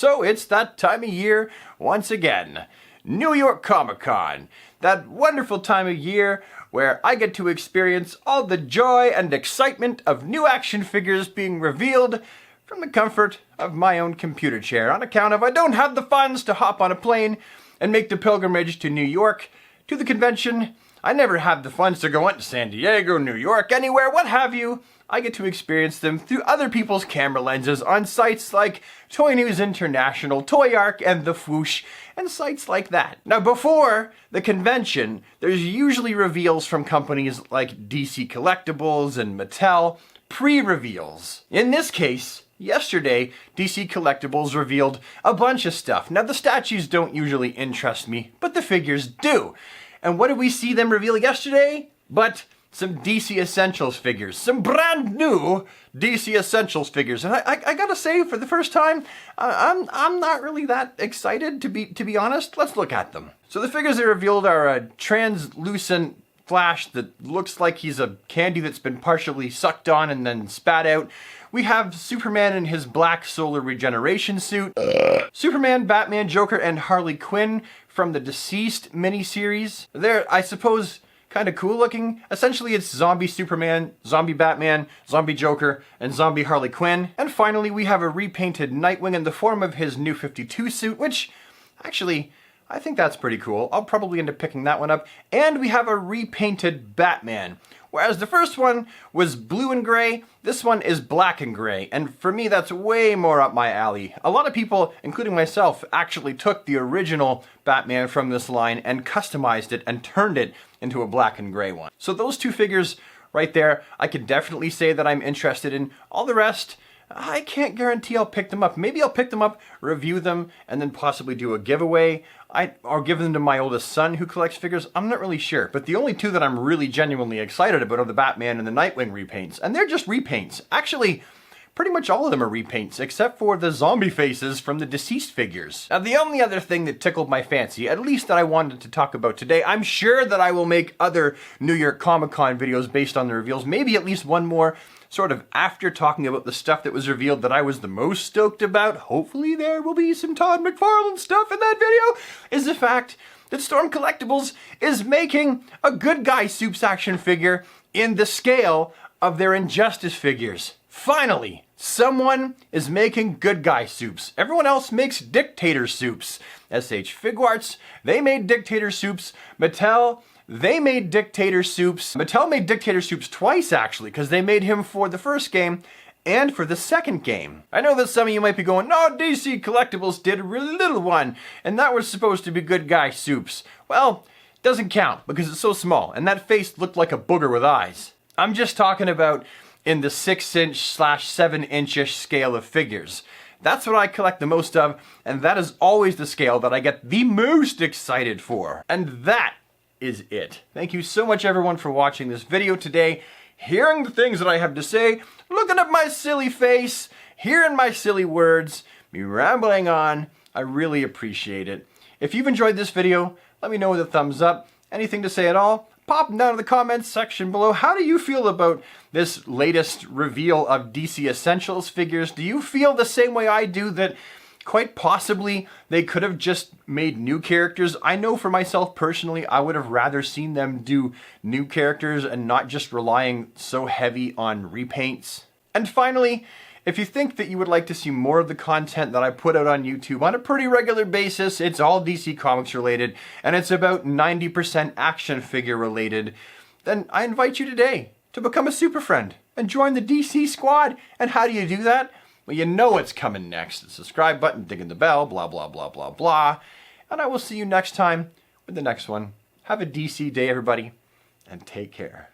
So it's that time of year once again. New York Comic Con. That wonderful time of year where I get to experience all the joy and excitement of new action figures being revealed from the comfort of my own computer chair, on account of I don't have the funds to hop on a plane and make the pilgrimage to New York, to the convention. I never have the funds to go into San Diego, New York, anywhere, what have you. I get to experience them through other people's camera lenses on sites like Toy News International, Toy Arc, and The Fwoosh, and sites like that. Now, before the convention, there's usually reveals from companies like DC Collectibles and Mattel, pre-reveals. In this case, yesterday, DC Collectibles revealed a bunch of stuff. Now, the statues don't usually interest me, but the figures do. And what did we see them reveal yesterday? But some DC Essentials figures, some brand new DC Essentials figures, and I gotta say, for the first time, I'm not really that excited to be honest. Let's look at them. So the figures they revealed are a translucent Flash that looks like he's a candy that's been partially sucked on and then spat out. We have Superman in his black solar regeneration suit, Superman, Batman, Joker, and Harley Quinn from the Deceased miniseries. They're, I suppose, kind of cool looking. Essentially, it's zombie Superman, zombie Batman, zombie Joker, and zombie Harley Quinn. And finally, we have a repainted Nightwing in the form of his New 52 suit, which, actually, I think that's pretty cool. I'll probably end up picking that one up. And we have a repainted Batman. Whereas the first one was blue and gray, this one is black and gray. And for me, that's way more up my alley. A lot of people, including myself, actually took the original Batman from this line and customized it and turned it into a black and gray one. So those two figures right there, I could definitely say that I'm interested in. All the rest, I can't guarantee I'll pick them up. Maybe I'll pick them up, review them, and then possibly do a giveaway. Or give them to my oldest son who collects figures. I'm not really sure. But the only two that I'm really genuinely excited about are the Batman and the Nightwing repaints. And they're just repaints. Actually, pretty much all of them are repaints, except for the zombie faces from the Deceased figures. Now, the only other thing that tickled my fancy, at least that I wanted to talk about today, I'm sure that I will make other New York Comic Con videos based on the reveals, maybe at least one more, sort of after talking about the stuff that was revealed that I was the most stoked about. Hopefully there will be some Todd McFarlane stuff in that video, is the fact that Storm Collectibles is making a Good Guy Soups action figure in the scale of their Injustice figures. Finally, someone is making Good Guy Soups. Everyone else makes Dictator Soups. SH Figuarts, they made Dictator Soups. Mattel, they made Dictator Soups. Mattel made Dictator Soups twice, actually, because they made him for the first game and for the second game. I know that some of you might be going, no, DC Collectibles did a really little one, and that was supposed to be Good Guy Soups. Well, it doesn't count, because it's so small, and that face looked like a booger with eyes. I'm just talking about in the 6-inch/7-inch-ish scale of figures. That's what I collect the most of, and that is always the scale that I get the most excited for. And that is it. Thank you so much, everyone, for watching this video today, hearing the things that I have to say, looking at my silly face, hearing my silly words, me rambling on. I really appreciate it. If you've enjoyed this video, let me know with a thumbs up. Anything to say at all, pop them down in the comments section below. How do you feel about this latest reveal of DC Essentials figures? Do you feel the same way I do, that quite possibly they could have just made new characters? I know for myself personally, I would have rather seen them do new characters and not just relying so heavy on repaints. And finally, if you think that you would like to see more of the content that I put out on YouTube on a pretty regular basis, it's all DC Comics related, and it's about 90% action figure related, then I invite you today to become a super friend and join the DC squad. And how do you do that? Well, you know what's coming next. The subscribe button, ding the bell, blah, blah, blah, blah, blah. And I will see you next time with the next one. Have a DC day, everybody, and take care.